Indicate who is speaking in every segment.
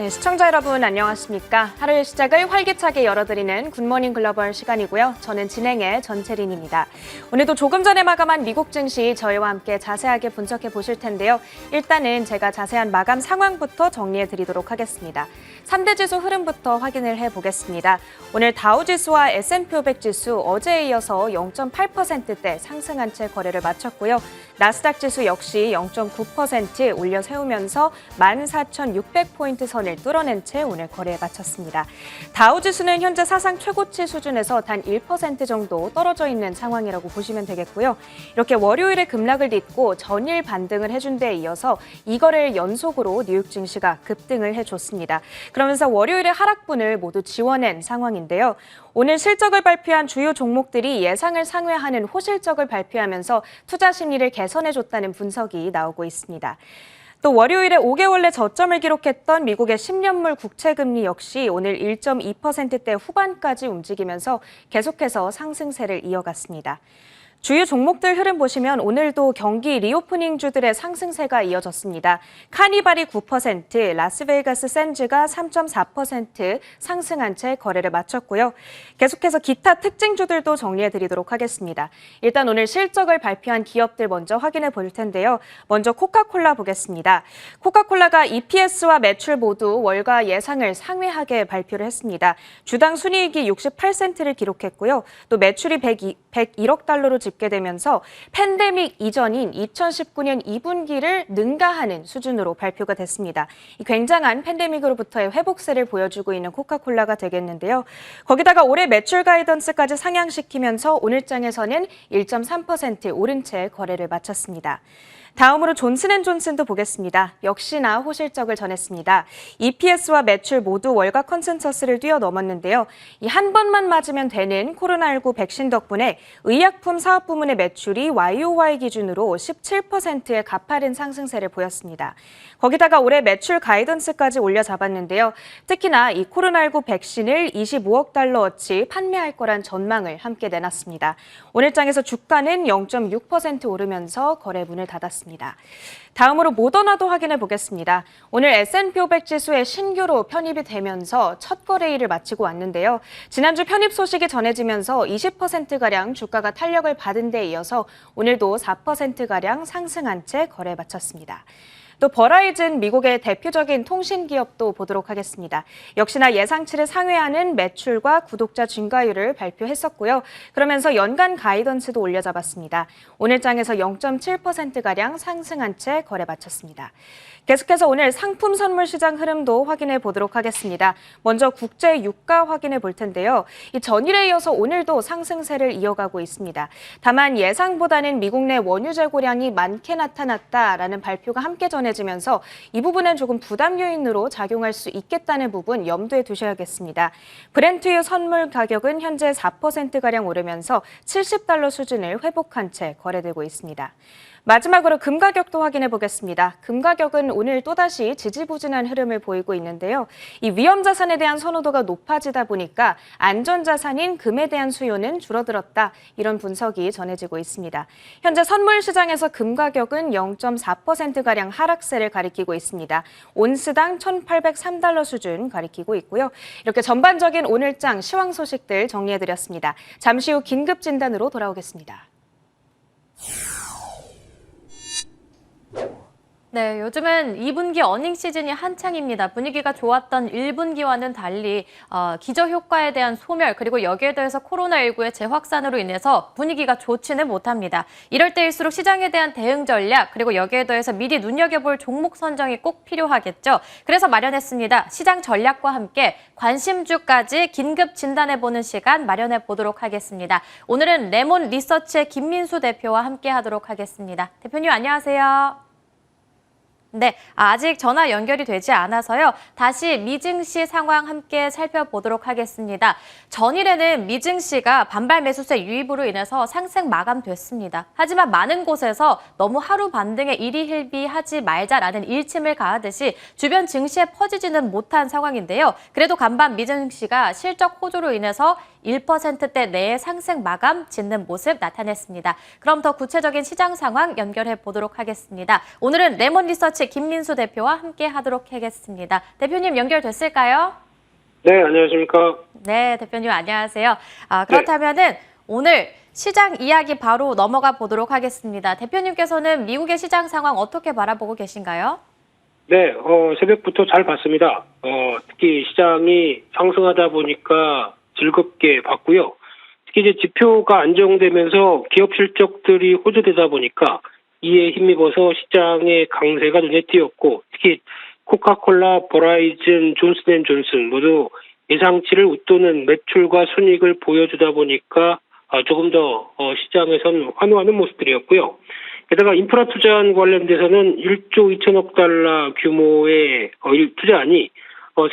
Speaker 1: 네, 시청자 여러분 안녕하십니까? 하루의 시작을 활기차게 열어드리는 굿모닝 글로벌 시간이고요. 저는 진행의 전채린입니다. 오늘도 조금 전에 마감한 미국 증시 저희와 함께 자세하게 분석해 보실 텐데요. 일단은 제가 자세한 마감 상황부터 정리해 드리도록 하겠습니다. 3대 지수 흐름부터 확인을 해보겠습니다. 오늘 다우지수와 S&P 500 지수 어제에 이어서 0.8%대 상승한 채 거래를 마쳤고요. 나스닥 지수 역시 0.9% 올려 세우면서 14,600포인트 선을 뚫어낸 채 오늘 거래에 마쳤습니다. 다우지수는 현재 사상 최고치 수준에서 단 1% 정도 떨어져 있는 상황이라고 보시면 되겠고요. 이렇게 월요일에 급락을 딛고 전일 반등을 해준 데에 이어서 이거래일 연속으로 뉴욕 증시가 급등을 해줬습니다. 그러면서 월요일의 하락분을 모두 지워낸 상황인데요. 오늘 실적을 발표한 주요 종목들이 예상을 상회하는 호실적을 발표하면서 투자 심리를 개선해줬다는 분석이 나오고 있습니다. 또 월요일에 5개월 내 저점을 기록했던 미국의 10년물 국채금리 역시 오늘 1.2%대 후반까지 움직이면서 계속해서 상승세를 이어갔습니다. 주요 종목들 흐름 보시면 오늘도 경기 리오프닝 주들의 상승세가 이어졌습니다. 카니발이 9%, 라스베이거스 샌즈가 3.4% 상승한 채 거래를 마쳤고요. 계속해서 기타 특징주들도 정리해드리도록 하겠습니다. 일단 오늘 실적을 발표한 기업들 먼저 확인해 볼 텐데요. 먼저 코카콜라 보겠습니다. 코카콜라가 EPS와 매출 모두 월가 예상을 상회하게 발표를 했습니다. 주당 순이익이 68센트를 기록했고요. 또 매출이 101억 달러로 집계되면서 팬데믹 이전인 2019년 2분기를 능가하는 수준으로 발표가 됐습니다. 이 굉장한 팬데믹으로부터의 회복세를 보여주고 있는 코카콜라가 되겠는데요. 거기다가 올해 매출 가이던스까지 상향시키면서 오늘장에서는 1.3% 오른 채 거래를 마쳤습니다. 다음으로 존슨앤존슨도 보겠습니다. 역시나 호실적을 전했습니다. EPS와 매출 모두 월가 컨센서스를 뛰어넘었는데요. 이 한 번만 맞으면 되는 코로나19 백신 덕분에 의약품 사업 부문의 매출이 YOY 기준으로 17%의 가파른 상승세를 보였습니다. 거기다가 올해 매출 가이던스까지 올려잡았는데요. 특히나 이 코로나19 백신을 25억 달러어치 판매할 거란 전망을 함께 내놨습니다. 오늘장에서 주가는 0.6% 오르면서 거래 문을 닫았습니다. 다음으로 모더나도 확인해 보겠습니다. 오늘 S&P 500 지수에 신규로 편입이 되면서 첫 거래일을 마치고 왔는데요. 지난주 편입 소식이 전해지면서 20%가량 주가가 탄력을 받은 데 이어서 오늘도 4%가량 상승한 채 거래에 마쳤습니다. 또 버라이즌 미국의 대표적인 통신 기업도 보도록 하겠습니다. 역시나 예상치를 상회하는 매출과 구독자 증가율을 발표했었고요. 그러면서 연간 가이던스도 올려잡았습니다. 오늘장에서 0.7%가량 상승한 채 거래 마쳤습니다. 계속해서 오늘 상품 선물 시장 흐름도 확인해 보도록 하겠습니다. 먼저 국제 유가 확인해 볼 텐데요. 이 전일에 이어서 오늘도 상승세를 이어가고 있습니다. 다만 예상보다는 미국 내 원유 재고량이 많게 나타났다라는 발표가 함께 전해지면서 이 부분은 조금 부담 요인으로 작용할 수 있겠다는 부분 염두에 두셔야겠습니다. 브렌트유 선물 가격은 현재 4%가량 오르면서 70달러 수준을 회복한 채 거래되고 있습니다. 마지막으로 금 가격도 확인해 보겠습니다. 금 가격은 오늘 또다시 지지부진한 흐름을 보이고 있는데요. 이 위험 자산에 대한 선호도가 높아지다 보니까 안전 자산인 금에 대한 수요는 줄어들었다. 이런 분석이 전해지고 있습니다. 현재 선물 시장에서 금 가격은 0.4%가량 하락세를 가리키고 있습니다. 온스당 1,803달러 수준 가리키고 있고요. 이렇게 전반적인 오늘장 시황 소식들 정리해드렸습니다. 잠시 후 긴급 진단으로 돌아오겠습니다.
Speaker 2: 네, 요즘은 2분기 어닝 시즌이 한창입니다. 분위기가 좋았던 1분기와는 달리 기저효과에 대한 소멸 그리고 여기에 더해서 코로나19의 재확산으로 인해서 분위기가 좋지는 못합니다. 이럴 때일수록 시장에 대한 대응 전략 그리고 여기에 더해서 미리 눈여겨볼 종목 선정이 꼭 필요하겠죠. 그래서 마련했습니다. 시장 전략과 함께 관심주까지 긴급 진단해보는 시간 마련해 보도록 하겠습니다. 오늘은 레몬 리서치의 김민수 대표와 함께 하도록 하겠습니다. 대표님 안녕하세요. 네, 아직 전화 연결이 되지 않아서요. 다시 미증시 상황 함께 살펴보도록 하겠습니다. 전일에는 미증시가 반발 매수세 유입으로 인해서 상승 마감됐습니다. 하지만 많은 곳에서 너무 하루 반등에 일희일비하지 말자라는 일침을 가하듯이 주변 증시에 퍼지지는 못한 상황인데요. 그래도 간밤 미증시가 실적 호조로 인해서 1%대 내의 상승 마감 짓는 모습 나타냈습니다. 그럼 더 구체적인 시장 상황 연결해 보도록 하겠습니다. 오늘은 레몬 리서치 리서치 김민수 대표와 함께 하도록 하겠습니다. 대표님 연결됐을까요?
Speaker 3: 네, 안녕하십니까.
Speaker 2: 네, 대표님 안녕하세요. 그렇다면은 오늘 시장 이야기 바로 넘어가 보도록 하겠습니다. 대표님께서는 미국의 시장 상황 어떻게 바라보고 계신가요?
Speaker 3: 네, 새벽부터 잘 봤습니다. 특히 시장이 상승하다 보니까 즐겁게 봤고요. 특히 이제 지표가 안정되면서 기업 실적들이 호조되다 보니까 이에 힘입어서 시장의 강세가 눈에 띄었고, 특히 코카콜라, 버라이즌, 존슨앤존슨 모두 예상치를 웃도는 매출과 순이익을 보여주다 보니까 조금 더 시장에선 환호하는 모습들이었고요. 게다가 인프라 투자안 관련돼서는 1조 2천억 달러 규모의 투자안이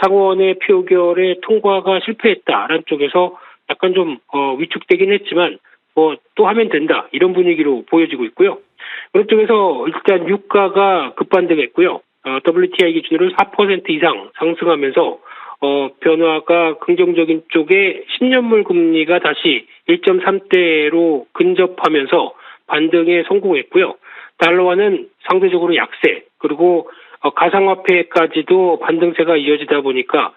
Speaker 3: 상원의 표결에 통과가 실패했다라는 쪽에서 약간 좀 위축되긴 했지만 또 하면 된다 이런 분위기로 보여지고 있고요. 그런 쪽에서 일단 유가가 급반등했고요. WTI 기준으로 4% 이상 상승하면서 변화가 긍정적인 쪽에 10년물 금리가 다시 1.3대로 근접하면서 반등에 성공했고요. 달러화는 상대적으로 약세, 그리고 가상화폐까지도 반등세가 이어지다 보니까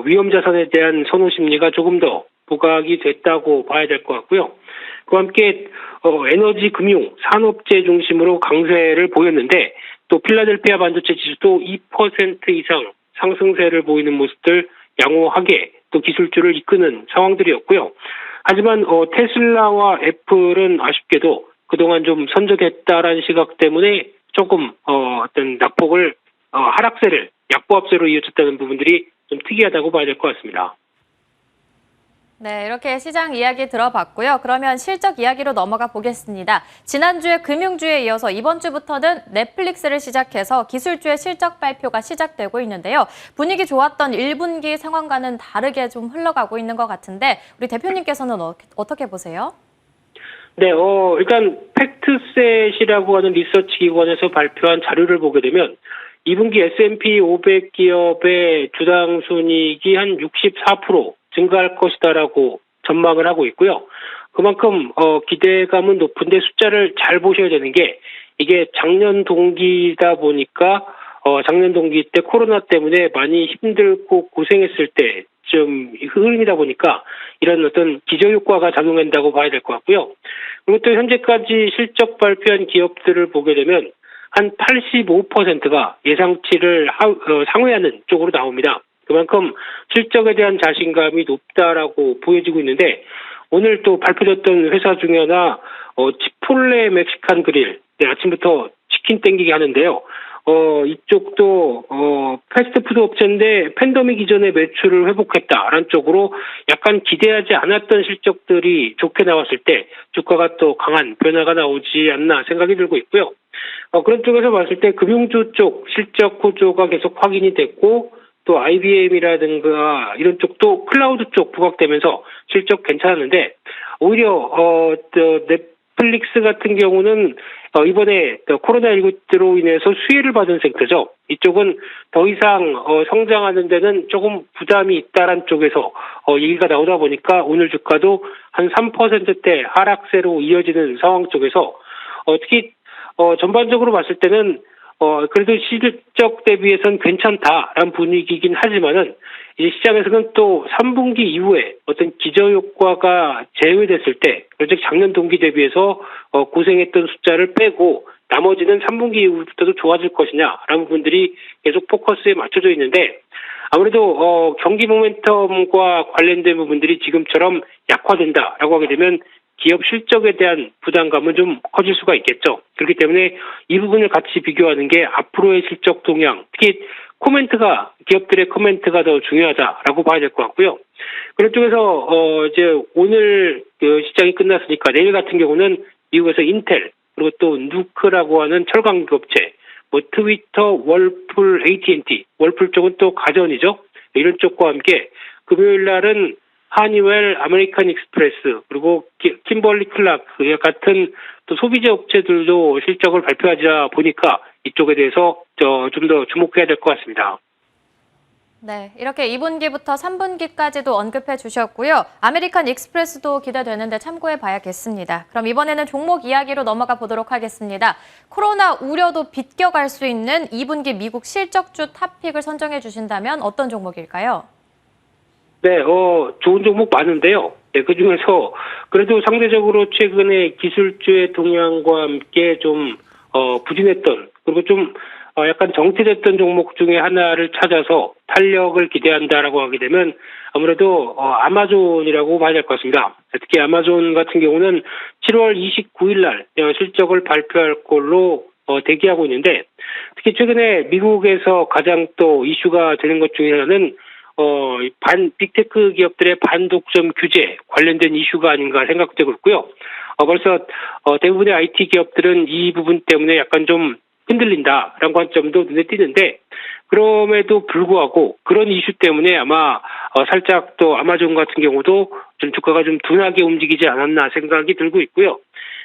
Speaker 3: 위험 자산에 대한 선호 심리가 조금 더 부각이 됐다고 봐야 될 것 같고요. 그와 함께 에너지, 금융, 산업재 중심으로 강세를 보였는데 또 필라델피아 반도체 지수도 2% 이상 상승세를 보이는 모습들 양호하게 또 기술주를 이끄는 상황들이었고요. 하지만 테슬라와 애플은 아쉽게도 그동안 좀 선적했다라는 시각 때문에 조금 어떤 낙폭을 하락세를 약보합세로 이어졌다는 부분들이 좀 특이하다고 봐야 될 것 같습니다.
Speaker 2: 네, 이렇게 시장 이야기 들어봤고요. 그러면 실적 이야기로 넘어가 보겠습니다. 지난주에 금융주에 이어서 이번 주부터는 넷플릭스를 시작해서 기술주의 실적 발표가 시작되고 있는데요. 분위기 좋았던 1분기 상황과는 다르게 좀 흘러가고 있는 것 같은데 우리 대표님께서는 어떻게 보세요?
Speaker 3: 네, 일단 팩트셋이라고 하는 리서치 기관에서 발표한 자료를 보게 되면 2분기 S&P 500 기업의 주당 순이익이 한 64% 증가할 것이다라고 전망을 하고 있고요. 그만큼 기대감은 높은데 숫자를 잘 보셔야 되는 게 이게 작년 동기다 보니까 작년 동기 때 코로나 때문에 많이 힘들고 고생했을 때 좀 흐름이다 보니까 이런 어떤 기저효과가 작용한다고 봐야 될 것 같고요. 그리고 또 현재까지 실적 발표한 기업들을 보게 되면 한 85%가 예상치를 상회하는 쪽으로 나옵니다. 그만큼 실적에 대한 자신감이 높다라고 보여지고 있는데 오늘 또 발표됐던 회사 중에 하나 치폴레 멕시칸 그릴 아침부터 치킨 땡기게 하는데요. 이쪽도 패스트푸드 업체인데 팬데믹 이전의 매출을 회복했다라는 쪽으로 약간 기대하지 않았던 실적들이 좋게 나왔을 때 주가가 또 강한 변화가 나오지 않나 생각이 들고 있고요. 그런 쪽에서 봤을 때 금융주 쪽 실적 호조가 계속 확인이 됐고 또 IBM이라든가 이런 쪽도 클라우드 쪽 부각되면서 실적 괜찮았는데 오히려 넷플릭스 같은 경우는 이번에 코로나19로 인해서 수혜를 받은 섹터죠. 이쪽은 더 이상 성장하는 데는 조금 부담이 있다란 쪽에서 얘기가 나오다 보니까 오늘 주가도 한 3%대 하락세로 이어지는 상황 쪽에서 특히 전반적으로 봤을 때는 그래도 실적 대비해서는 괜찮다라는 분위기이긴 하지만은 이제 시장에서는 또 3분기 이후에 어떤 기저효과가 제외됐을 때, 즉 작년 동기 대비해서 고생했던 숫자를 빼고 나머지는 3분기 이후부터도 좋아질 것이냐라는 부분들이 계속 포커스에 맞춰져 있는데 아무래도 경기 모멘텀과 관련된 부분들이 지금처럼 약화된다라고 하게 되면 기업 실적에 대한 부담감은 좀 커질 수가 있겠죠. 그렇기 때문에 이 부분을 같이 비교하는 게 앞으로의 실적 동향, 특히 기업들의 코멘트가 더 중요하다라고 봐야 될 것 같고요. 그런 쪽에서 이제 오늘 시장이 끝났으니까 내일 같은 경우는 미국에서 인텔 그리고 또 누크라고 하는 철강 업체, 트위터, 월풀, AT&T, 월풀 쪽은 또 가전이죠. 이런 쪽과 함께 금요일 날은 하니웰, 아메리칸 익스프레스, 그리고 킴벌리 클라크 같은 또 소비재 업체들도 실적을 발표하자 보니까 이쪽에 대해서 좀 더 주목해야 될 것 같습니다.
Speaker 2: 네, 이렇게 2분기부터 3분기까지도 언급해 주셨고요. 아메리칸 익스프레스도 기대되는데 참고해 봐야겠습니다. 그럼 이번에는 종목 이야기로 넘어가 보도록 하겠습니다. 코로나 우려도 비껴갈 수 있는 2분기 미국 실적주 탑픽을 선정해 주신다면 어떤 종목일까요?
Speaker 3: 네, 좋은 종목 많은데요. 네, 그 중에서 그래도 상대적으로 최근에 기술주의 동향과 함께 좀, 부진했던, 그리고 좀, 약간 정체됐던 종목 중에 하나를 찾아서 탄력을 기대한다라고 하게 되면 아무래도, 아마존이라고 봐야 될 것 같습니다. 특히 아마존 같은 경우는 7월 29일 날 실적을 발표할 걸로 대기하고 있는데 특히 최근에 미국에서 가장 또 이슈가 되는 것 중에 하나는 빅테크 기업들의 반독점 규제 관련된 이슈가 아닌가 생각되고 있고요. 벌써 대부분의 IT 기업들은 이 부분 때문에 약간 좀 흔들린다라는 관점도 눈에 띄는데 그럼에도 불구하고 그런 이슈 때문에 아마 살짝 또 아마존 같은 경우도 좀 주가가 좀 둔하게 움직이지 않았나 생각이 들고 있고요.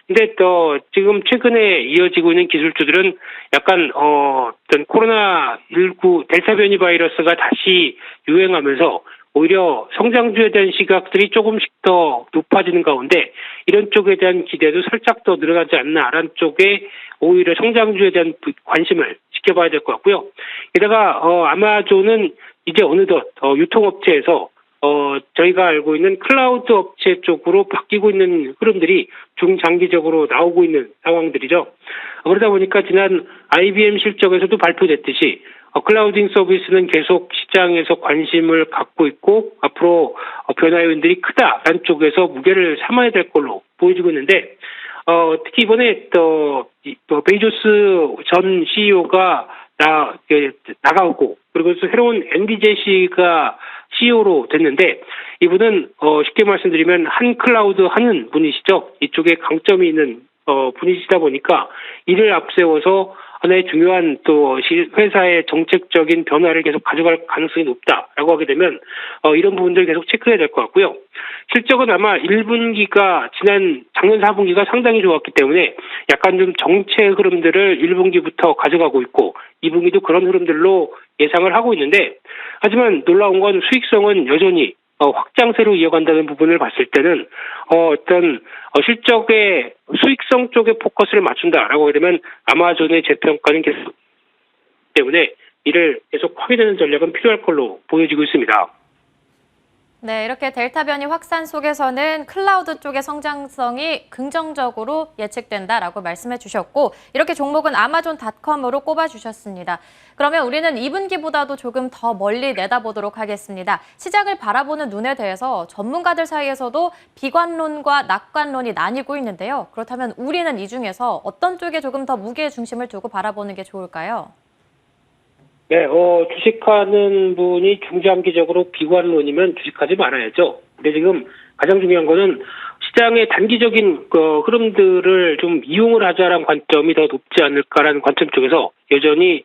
Speaker 3: 근데 또 지금 최근에 이어지고 있는 기술주들은 약간 어떤 코로나19 델타 변이 바이러스가 다시 유행하면서 오히려 성장주에 대한 시각들이 조금씩 더 높아지는 가운데 이런 쪽에 대한 기대도 살짝 더 늘어나지 않나라는 쪽에 오히려 성장주에 대한 관심을 지켜봐야 될 것 같고요. 게다가 아마존은 이제 어느덧 유통업체에서 저희가 알고 있는 클라우드 업체 쪽으로 바뀌고 있는 흐름들이 중장기적으로 나오고 있는 상황들이죠. 그러다 보니까 지난 IBM 실적에서도 발표됐듯이 클라우딩 서비스는 계속 시장에서 관심을 갖고 있고 앞으로 변화 요인들이 크다라는 쪽에서 무게를 삼아야 될 걸로 보여지고 있는데 특히 이번에 또 베이조스 전 CEO가 나가고 그리고 또 새로운 앤디 제시가 CEO로 됐는데 이분은 쉽게 말씀드리면 한 클라우드 하는 분이시죠. 이쪽에 강점이 있는 분이시다 보니까 이를 앞세워서 하나의 중요한 또 회사의 정책적인 변화를 계속 가져갈 가능성이 높다라고 하게 되면 이런 부분들 계속 체크해야 될 것 같고요. 실적은 아마 1분기가 작년 4분기가 상당히 좋았기 때문에 약간 좀 정체 흐름들을 1분기부터 가져가고 있고 2분기도 그런 흐름들로 예상을 하고 있는데 하지만 놀라운 건 수익성은 여전히 확장세로 이어간다는 부분을 봤을 때는 어떤 실적의 수익성 쪽에 포커스를 맞춘다라고 하게 되면 아마존의 재평가는 계속 때문에 이를 계속 확인하는 전략은 필요할 걸로 보여지고 있습니다.
Speaker 2: 네, 이렇게 델타 변이 확산 속에서는 클라우드 쪽의 성장성이 긍정적으로 예측된다라고 말씀해 주셨고 이렇게 종목은 아마존닷컴으로 꼽아주셨습니다. 그러면 우리는 2분기보다도 조금 더 멀리 내다보도록 하겠습니다. 시장을 바라보는 눈에 대해서 전문가들 사이에서도 비관론과 낙관론이 나뉘고 있는데요. 그렇다면 우리는 이 중에서 어떤 쪽에 조금 더 무게 중심을 두고 바라보는 게 좋을까요?
Speaker 3: 네, 주식하는 분이 중장기적으로 비관론이면 주식하지 말아야죠. 근데 지금 가장 중요한 거는 시장의 단기적인 흐름들을 좀 이용을 하자라는 관점이 더 높지 않을까라는 관점 쪽에서 여전히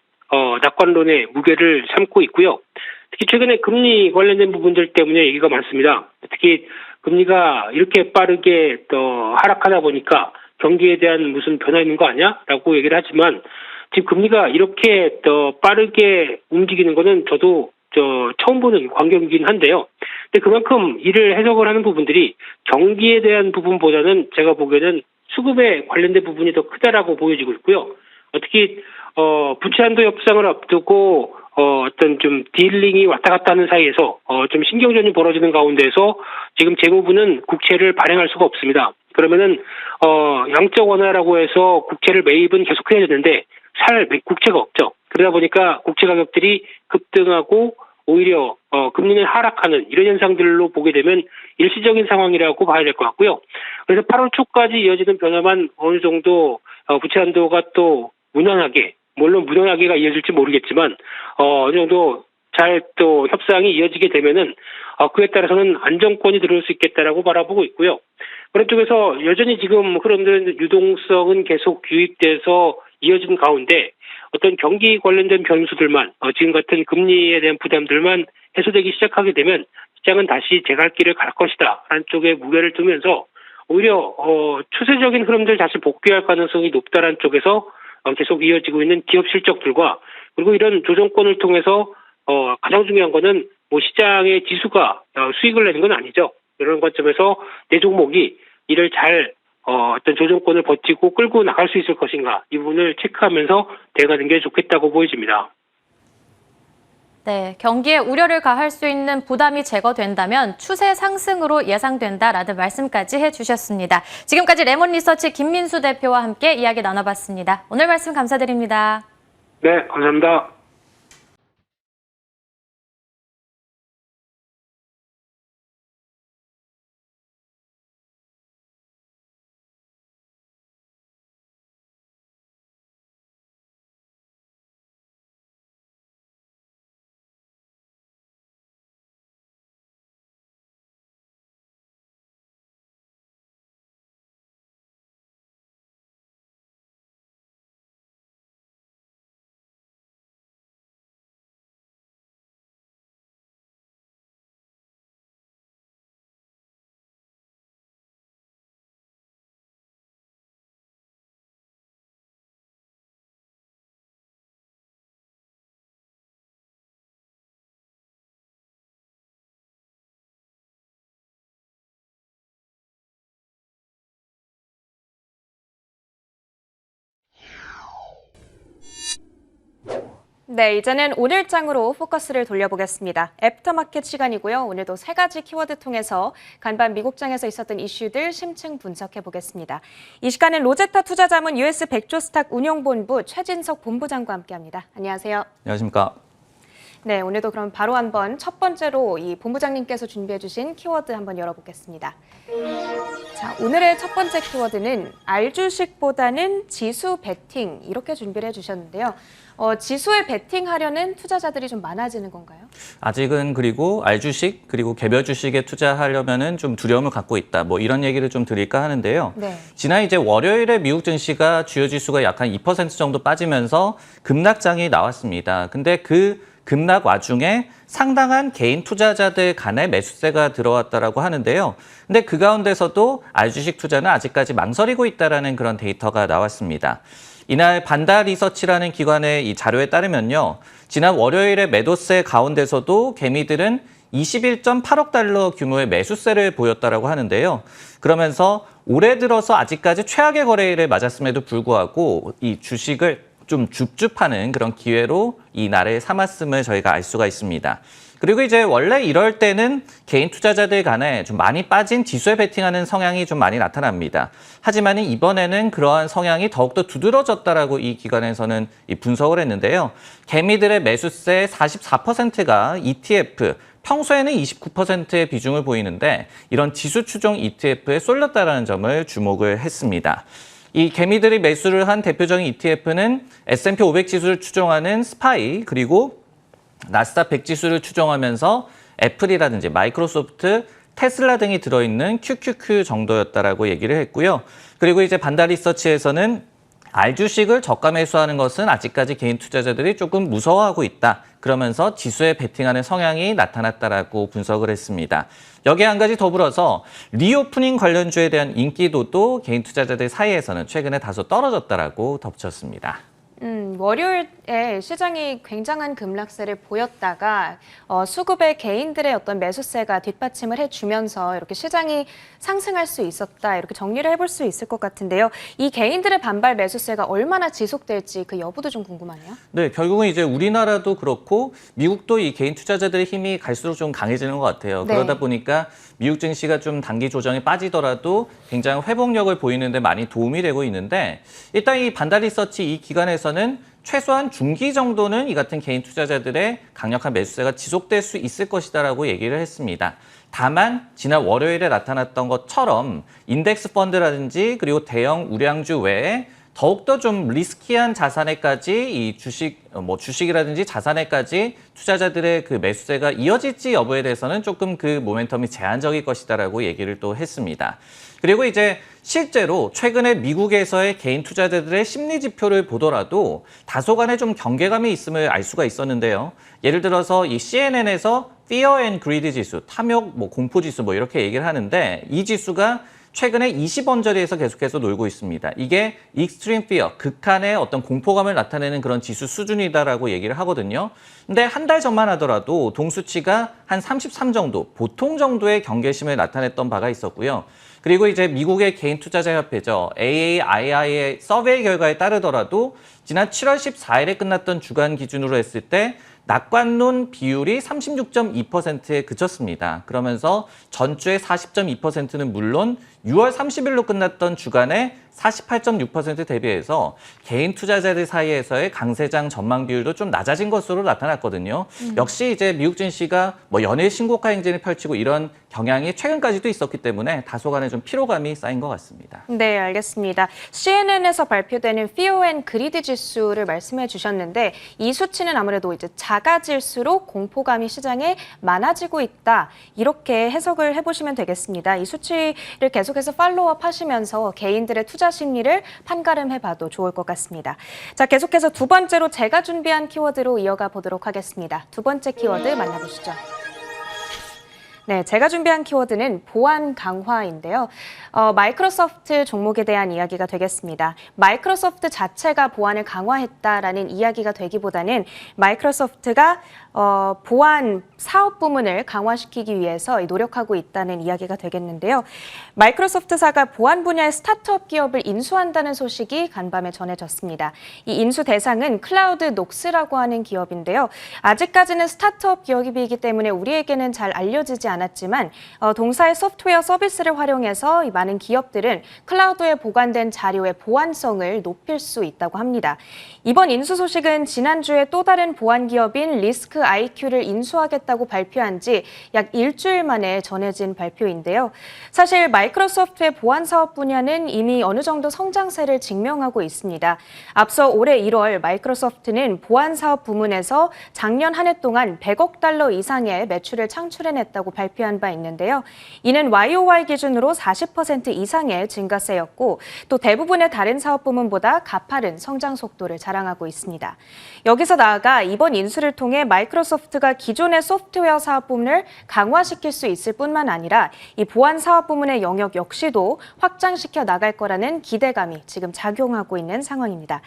Speaker 3: 낙관론의 무게를 삼고 있고요. 특히 최근에 금리 관련된 부분들 때문에 얘기가 많습니다. 특히 금리가 이렇게 빠르게 하락하다 보니까 경기에 대한 무슨 변화 있는 거 아니야? 라고 얘기를 하지만 지금 금리가 이렇게 빠르게 움직이는 거는 저도 처음 보는 광경이긴 한데요. 근데 그만큼 이를 해석을 하는 부분들이 경기에 대한 부분보다는 제가 보기에는 수급에 관련된 부분이 더 크다라고 보여지고 있고요. 특히 부채 한도 협상을 앞두고 어떤 좀 딜링이 왔다 갔다 하는 사이에서 좀 신경전이 벌어지는 가운데서 지금 재무부는 국채를 발행할 수가 없습니다. 그러면은 양적 완화라고 해서 국채를 매입은 계속해야 되는데 살 국채가 없죠. 그러다 보니까 국채 가격들이 급등하고 오히려 금리는 하락하는 이런 현상들로 보게 되면 일시적인 상황이라고 봐야 될 것 같고요. 그래서 8월 초까지 이어지는 변화만 어느 정도 부채 한도가 또 무난하게 물론 무난하게가 이어질지 모르겠지만 어느 정도 잘 또 협상이 이어지게 되면은 그에 따라서는 안정권이 들어올 수 있겠다라고 바라보고 있고요. 그런 쪽에서 여전히 지금 흐름들은 유동성은 계속 유입돼서 이어진 가운데 어떤 경기 관련된 변수들만 지금 같은 금리에 대한 부담들만 해소되기 시작하게 되면 시장은 다시 제갈 길을 갈 것이다 라는 쪽에 무게를 두면서 오히려 추세적인 흐름들 다시 복귀할 가능성이 높다라는 쪽에서 계속 이어지고 있는 기업 실적들과 그리고 이런 조정권을 통해서 가장 중요한 거는 뭐 시장의 지수가 수익을 내는 건 아니죠. 이런 관점에서 내 종목이 이를 잘 어떤 조정권을 버티고 끌고 나갈 수 있을 것인가 이 부분을 체크하면서 대응하는 게 좋겠다고 보여집니다.
Speaker 2: 네, 경기에 우려를 가할 수 있는 부담이 제거된다면 추세 상승으로 예상된다라는 말씀까지 해주셨습니다. 지금까지 레몬리서치 김민수 대표와 함께 이야기 나눠봤습니다. 오늘 말씀 감사드립니다.
Speaker 3: 네, 감사합니다.
Speaker 1: 네, 이제는 오늘장으로 포커스를 돌려보겠습니다. 애프터마켓 시간이고요. 오늘도 3가지 키워드 통해서 간밤 미국장에서 있었던 이슈들 심층 분석해보겠습니다. 이 시간은 로제타 투자자문 US 백조스탁 운용본부 최진석 본부장과 함께합니다. 안녕하세요.
Speaker 4: 안녕하십니까.
Speaker 1: 네, 오늘도 그럼 바로 한번 첫 번째로 이 본부장님께서 준비해주신 키워드 한번 열어보겠습니다. 자, 오늘의 첫 번째 키워드는 알주식보다는 지수 베팅 이렇게 준비를 해주셨는데요. 지수에 베팅하려는 투자자들이 좀 많아지는 건가요?
Speaker 4: 아직은 그리고 알주식 그리고 개별 주식에 투자하려면은 좀 두려움을 갖고 있다. 뭐 이런 얘기를 좀 드릴까 하는데요.
Speaker 1: 네.
Speaker 4: 지난 이제 월요일에 미국 증시가 주요 지수가 약 한 2% 정도 빠지면서 급락장이 나왔습니다. 근데 그 급락 와중에 상당한 개인 투자자들 간의 매수세가 들어왔다라고 하는데요. 근데 그 가운데서도 알주식 투자는 아직까지 망설이고 있다라는 그런 데이터가 나왔습니다. 이날 반다 리서치라는 기관의 이 자료에 따르면요. 지난 월요일에 매도세 가운데서도 개미들은 21.8억 달러 규모의 매수세를 보였다라고 하는데요. 그러면서 올해 들어서 아직까지 최악의 거래일을 맞았음에도 불구하고 이 주식을 좀 줍줍하는 그런 기회로 이 날을 삼았음을 저희가 알 수가 있습니다. 그리고 이제 원래 이럴 때는 개인 투자자들 간에 좀 많이 빠진 지수에 베팅하는 성향이 좀 많이 나타납니다. 하지만 이번에는 그러한 성향이 더욱더 두드러졌다라고 이 기관에서는 분석을 했는데요. 개미들의 매수세 44%가 ETF, 평소에는 29%의 비중을 보이는데 이런 지수 추종 ETF에 쏠렸다라는 점을 주목을 했습니다. 이 개미들이 매수를 한 대표적인 ETF는 S&P 500 지수를 추종하는 스파이 그리고 나스닥 100 지수를 추종하면서 애플이라든지 마이크로소프트, 테슬라 등이 들어있는 QQQ 정도였다라고 얘기를 했고요. 그리고 이제 반다 리서치에서는 알주식을 저가 매수하는 것은 아직까지 개인 투자자들이 조금 무서워하고 있다. 그러면서 지수에 베팅하는 성향이 나타났다라고 분석을 했습니다. 여기에 한 가지 더불어서 리오프닝 관련주에 대한 인기도도 개인 투자자들 사이에서는 최근에 다소 떨어졌다라고 덧붙였습니다.
Speaker 1: 월요일에 시장이 굉장한 급락세를 보였다가 수급의 개인들의 어떤 매수세가 뒷받침을 해주면서 이렇게 시장이 상승할 수 있었다 이렇게 정리를 해볼 수 있을 것 같은데요. 이 개인들의 반발 매수세가 얼마나 지속될지 그 여부도 좀 궁금하네요.
Speaker 4: 네, 결국은 이제 우리나라도 그렇고 미국도 이 개인 투자자들의 힘이 갈수록 좀 강해지는 것 같아요.
Speaker 1: 네.
Speaker 4: 그러다 보니까 미국 증시가 좀 단기 조정에 빠지더라도 굉장히 회복력을 보이는데 많이 도움이 되고 있는데 일단 이 반다 리서치 이 기관에서는 최소한 중기 정도는 이 같은 개인 투자자들의 강력한 매수세가 지속될 수 있을 것이다라고 얘기를 했습니다. 다만 지난 월요일에 나타났던 것처럼 인덱스 펀드라든지 그리고 대형 우량주 외에 더욱더 좀 리스키한 자산에까지 이 주식이라든지 자산에까지 투자자들의 그 매수세가 이어질지 여부에 대해서는 조금 그 모멘텀이 제한적일 것이다라고 얘기를 또 했습니다. 그리고 이제 실제로 최근에 미국에서의 개인 투자자들의 심리 지표를 보더라도 다소간의 좀 경계감이 있음을 알 수가 있었는데요. 예를 들어서 이 CNN에서 Fear and Greed 지수, 탐욕, 공포 지수 이렇게 얘기를 하는데 이 지수가 최근에 20원저리에서 계속해서 놀고 있습니다. 이게 extreme fear, 극한의 어떤 공포감을 나타내는 그런 지수 수준이다라고 얘기를 하거든요. 근데 한 달 전만 하더라도 동수치가 한 33 정도, 보통 정도의 경계심을 나타냈던 바가 있었고요. 그리고 이제 미국의 개인 투자자 협회죠. AAII의 서베이 결과에 따르더라도 지난 7월 14일에 끝났던 주간 기준으로 했을 때 낙관론 비율이 36.2%에 그쳤습니다. 그러면서 전주의 40.2%는 물론 6월 30일로 끝났던 주간에 48.6% 대비해서 개인 투자자들 사이에서의 강세장 전망 비율도 좀 낮아진 것으로 나타났거든요. 역시 이제 미국 증시가 뭐 연일 신고가 행진을 펼치고 이런 경향이 최근까지도 있었기 때문에 다소간의 좀 피로감이 쌓인 것 같습니다.
Speaker 1: 네, 알겠습니다. CNN에서 발표되는 Fear and Greed 지수를 말씀해 주셨는데 이 수치는 아무래도 이제 작아질수록 공포감이 시장에 많아지고 있다. 이렇게 해석을 해보시면 되겠습니다. 이 수치를 계속해서 팔로우업 하시면서 개인들의 투자 심리를 판가름해봐도 좋을 것 같습니다. 자, 계속해서 두 번째로 제가 준비한 키워드로 이어가 보도록 하겠습니다. 두 번째 키워드 만나보시죠. 네, 제가 준비한 키워드는 보안 강화인데요. 마이크로소프트 종목에 대한 이야기가 되겠습니다. 마이크로소프트 자체가 보안을 강화했다라는 이야기가 되기보다는 마이크로소프트가 보안 사업 부문을 강화시키기 위해서 노력하고 있다는 이야기가 되겠는데요. 마이크로소프트사가 보안 분야의 스타트업 기업을 인수한다는 소식이 간밤에 전해졌습니다. 이 인수 대상은 클라우드 녹스라고 하는 기업인데요. 아직까지는 스타트업 기업이기 때문에 우리에게는 잘 알려지지 않았지만 동사의 소프트웨어 서비스를 활용해서 이 많은 기업들은 클라우드에 보관된 자료의 보안성을 높일 수 있다고 합니다. 이번 인수 소식은 지난주에 또 다른 보안 기업인 리스크 IQ를 인수하겠다고 발표한 지 약 일주일 만에 전해진 발표인데요. 사실 마이크로소프트의 보안 사업 분야는 이미 어느 정도 성장세를 증명하고 있습니다. 앞서 올해 1월 마이크로소프트는 보안 사업 부문에서 작년 한 해 동안 100억 달러 이상의 매출을 창출해냈다고 발표한 바 있는데요. 이는 YOY 기준으로 40% 이상의 증가세였고 또 대부분의 다른 사업 부문보다 가파른 성장 속도를 자랑하고 있습니다. 여기서 나아가 이번 인수를 통해 마이크로소프트가 기존의 소프트웨어 사업 부문을 강화시킬 수 있을 뿐만 아니라 이 보안 사업 부문의 영역 역시도 확장시켜 나갈 거라는 기대감이 지금 작용하고 있는 상황입니다.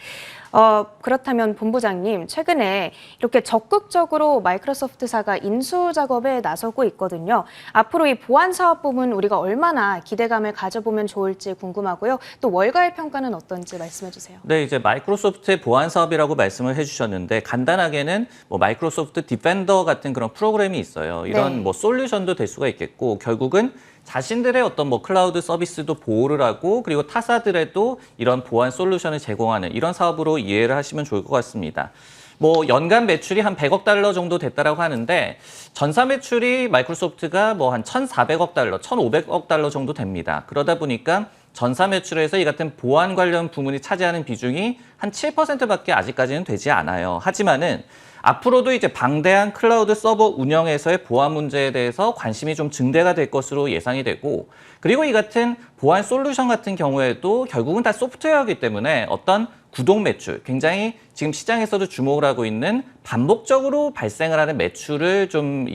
Speaker 1: 그렇다면 본부장님, 최근에 이렇게 적극적으로 마이크로소프트사가 인수 작업에 나서고 있거든요. 앞으로 이 보안 사업 부문 우리가 얼마나 기대감을 가져보면 좋을지 궁금하고요. 또 월가의 평가는 어떤지 말씀해 주세요.
Speaker 4: 네, 이제 마이크로소프트의 보안 사업이라고 말씀을 해주셨는데 간단하게는 뭐 마이크로소프트 디펜더 같은 그런 프로그램이 있어요. 이런
Speaker 1: 네.
Speaker 4: 뭐 솔루션도 될 수가 있겠고 결국은 자신들의 어떤 뭐 클라우드 서비스도 보호를 하고 그리고 타사들에도 이런 보안 솔루션을 제공하는 이런 사업으로 이해를 하시면 좋을 것 같습니다. 뭐 연간 매출이 한 100억 달러 정도 됐다라고 하는데 전사 매출이 마이크로소프트가 뭐 한 1,400억 달러, 1,500억 달러 정도 됩니다. 그러다 보니까 전사 매출에서 이 같은 보안 관련 부문이 차지하는 비중이 한 7%밖에 아직까지는 되지 않아요. 하지만은 앞으로도 이제 방대한 클라우드 서버 운영에서의 보안 문제에 대해서 관심이 좀 증대가 될 것으로 예상이 되고 그리고 이 같은 보안 솔루션 같은 경우에도 결국은 다 소프트웨어이기 때문에 어떤 구독 매출, 굉장히 지금 시장에서도 주목을 하고 있는 반복적으로 발생을 하는 매출을 좀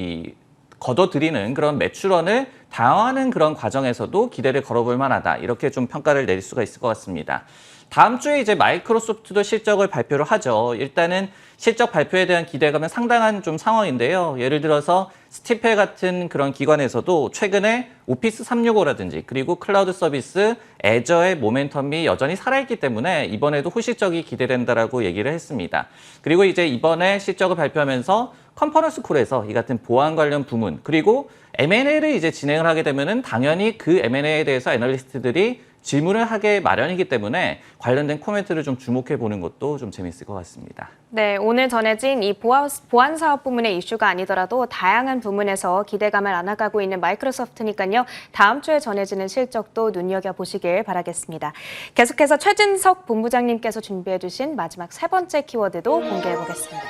Speaker 4: 걷어들이는 그런 매출원을 당화하는 그런 과정에서도 기대를 걸어볼 만하다. 이렇게 좀 평가를 내릴 수가 있을 것 같습니다. 다음 주에 이제 마이크로소프트도 실적을 발표를 하죠. 일단은 실적 발표에 대한 기대감은 상당한 좀 상황인데요. 예를 들어서 스티페 같은 그런 기관에서도 최근에 오피스 365라든지 그리고 클라우드 서비스 애저의 모멘텀이 여전히 살아있기 때문에 이번에도 후실적이 기대된다라고 얘기를 했습니다. 그리고 이제 이번에 실적을 발표하면서 컨퍼런스 콜에서 이 같은 보안 관련 부문 그리고 M&A를 이제 진행을 하게 되면은 당연히 그 M&A에 대해서 애널리스트들이 질문을 하게 마련이기 때문에 관련된 코멘트를 좀 주목해 보는 것도 좀 재밌을 것 같습니다.
Speaker 1: 네, 오늘 전해진 이 보안 사업 부문의 이슈가 아니더라도 다양한 부문에서 기대감을 안아가고 있는 마이크로소프트니까요. 다음 주에 전해지는 실적도 눈여겨보시길 바라겠습니다. 계속해서 최진석 본부장님께서 준비해 주신 마지막 세 번째 키워드도 공개해 보겠습니다.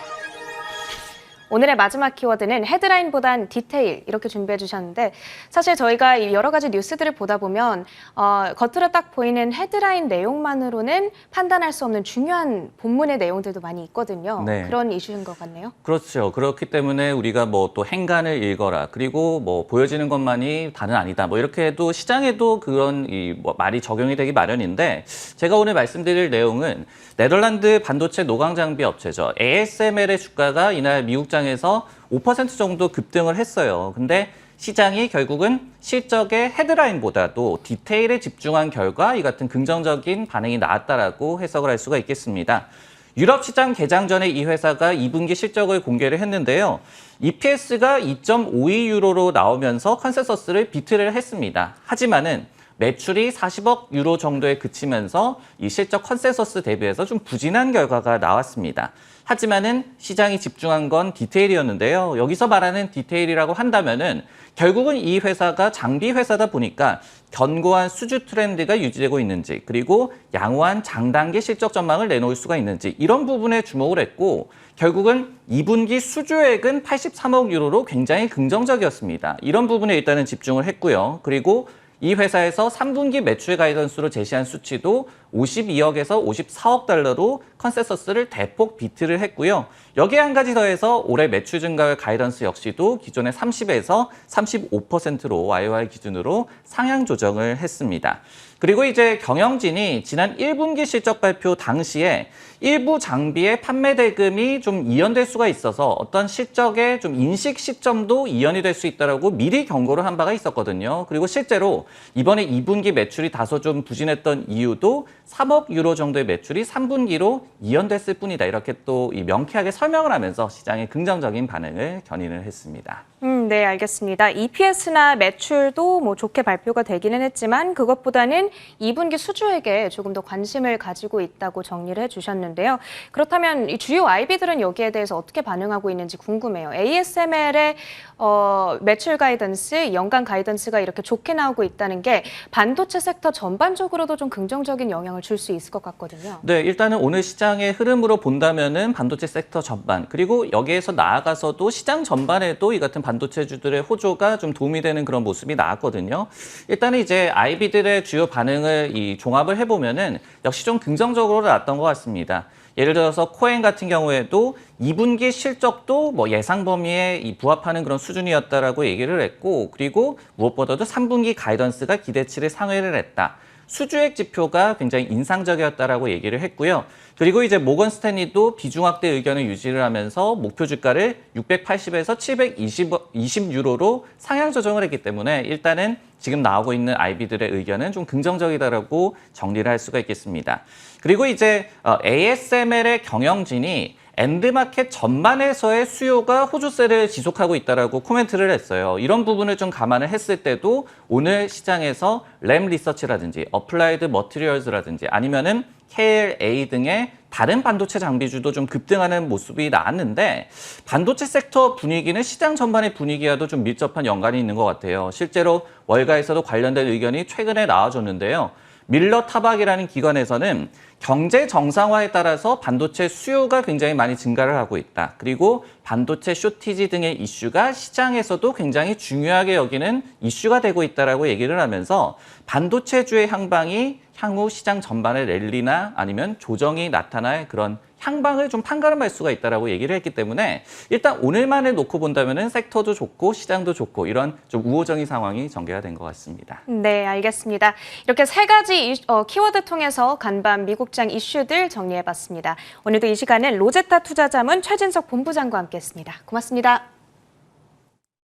Speaker 1: 오늘의 마지막 키워드는 헤드라인보단 디테일 이렇게 준비해 주셨는데 사실 저희가 이 여러 가지 뉴스들을 보다 보면 겉으로 딱 보이는 헤드라인 내용만으로는 판단할 수 없는 중요한 본문의 내용들도 많이 있거든요.
Speaker 4: 네.
Speaker 1: 그런 이슈인 것 같네요.
Speaker 4: 그렇죠. 그렇기 때문에 우리가 뭐 또 행간을 읽어라. 그리고 뭐 보여지는 것만이 다는 아니다. 뭐 이렇게 해도 시장에도 그런 뭐 말이 적용이 되기 마련인데 제가 오늘 말씀드릴 내용은 네덜란드 반도체 노광 장비 업체죠. ASML의 주가가 이날 미국장에서 5% 정도 급등을 했어요. 근데 시장이 결국은 실적의 헤드라인보다도 디테일에 집중한 결과 이 같은 긍정적인 반응이 나왔다라고 해석을 할 수가 있겠습니다. 유럽 시장 개장 전에 이 회사가 2분기 실적을 공개를 했는데요. EPS가 2.52 유로로 나오면서 컨센서스를 비트를 했습니다. 하지만은 매출이 40억 유로 정도에 그치면서 이 실적 컨센서스 대비해서 좀 부진한 결과가 나왔습니다. 하지만은 시장이 집중한 건 디테일이었는데요. 여기서 말하는 디테일이라고 한다면은 결국은 이 회사가 장비 회사다 보니까 견고한 수주 트렌드가 유지되고 있는지 그리고 양호한 장단기 실적 전망을 내놓을 수가 있는지 이런 부분에 주목을 했고 결국은 2분기 수주액은 83억 유로로 굉장히 긍정적이었습니다. 이런 부분에 일단은 집중을 했고요. 그리고 이 회사에서 3분기 매출 가이던스로 제시한 수치도 52억에서 54억 달러로 컨센서스를 대폭 비트를 했고요. 여기에 한 가지 더해서 올해 매출 증가율 가이던스 역시도 기존의 30에서 35%로 YOY 기준으로 상향 조정을 했습니다. 그리고 이제 경영진이 지난 1분기 실적 발표 당시에 일부 장비의 판매 대금이 좀 이연될 수가 있어서 어떤 실적의 좀 인식 시점도 이연이 될 수 있다라고 미리 경고를 한 바가 있었거든요. 그리고 실제로 이번에 2분기 매출이 다소 좀 부진했던 이유도 3억 유로 정도의 매출이 3분기로 이연됐을 뿐이다. 이렇게 또 명쾌하게 설명을 하면서 시장의 긍정적인 반응을 견인을 했습니다.
Speaker 1: 네, 알겠습니다. EPS나 매출도 뭐 좋게 발표가 되기는 했지만 그것보다는 2분기 수주액에 조금 더 관심을 가지고 있다고 정리를 해주셨는데요. 그렇다면 이 주요 IB들은 여기에 대해서 어떻게 반응하고 있는지 궁금해요. ASML의 매출 가이던스, 연간 가이던스가 이렇게 좋게 나오고 있다는 게 반도체 섹터 전반적으로도 좀 긍정적인 영향을 줄 수 있을 것 같거든요.
Speaker 4: 네, 일단은 오늘 시장의 흐름으로 본다면은 반도체 섹터 전반 그리고 여기에서 나아가서도 시장 전반에도 이 같은 반도체주들의 호조가 좀 도움이 되는 그런 모습이 나왔거든요. 일단은 이제 IB들의 주요 반응을 종합을 해보면은 역시 좀 긍정적으로 나왔던 것 같습니다. 예를 들어서 코엔 같은 경우에도 2분기 실적도 뭐 예상 범위에 부합하는 그런 수준이었다라고 얘기를 했고 그리고 무엇보다도 3분기 가이던스가 기대치를 상회를 했다. 수주액 지표가 굉장히 인상적이었다라고 얘기를 했고요. 그리고 이제 모건 스탠리도 비중 확대 의견을 유지를 하면서 목표 주가를 680에서 720 유로로 상향 조정을 했기 때문에 일단은 지금 나오고 있는 IB들의 의견은 좀 긍정적이다라고 정리를 할 수가 있겠습니다. 그리고 이제 ASML의 경영진이 엔드마켓 전반에서의 수요가 호조세를 지속하고 있다라고 코멘트를 했어요. 이런 부분을 좀 감안을 했을 때도 오늘 시장에서 램 리서치라든지 어플라이드 머티리얼즈라든지 아니면은 KLA 등의 다른 반도체 장비주도 좀 급등하는 모습이 나왔는데 반도체 섹터 분위기는 시장 전반의 분위기와도 좀 밀접한 연관이 있는 것 같아요. 실제로 월가에서도 관련된 의견이 최근에 나와줬는데요. 밀러 타박이라는 기관에서는 경제 정상화에 따라서 반도체 수요가 굉장히 많이 증가를 하고 있다. 그리고 반도체 쇼티지 등의 이슈가 시장에서도 굉장히 중요하게 여기는 이슈가 되고 있다라고 얘기를 하면서 반도체주의 향방이 향후 시장 전반의 랠리나 아니면 조정이 나타날 그런 향방을 좀 판가름할 수가 있다라고 얘기를 했기 때문에 일단 오늘만을 놓고 본다면은 섹터도 좋고 시장도 좋고 이런 좀 우호적인 상황이 전개가 된 것 같습니다.
Speaker 1: 네, 알겠습니다. 이렇게 세 가지 키워드 통해서 간밤 미국장 이슈들 정리해봤습니다. 오늘도 이 시간은 로제타 투자자문 최진석 본부장과 함께했습니다. 고맙습니다.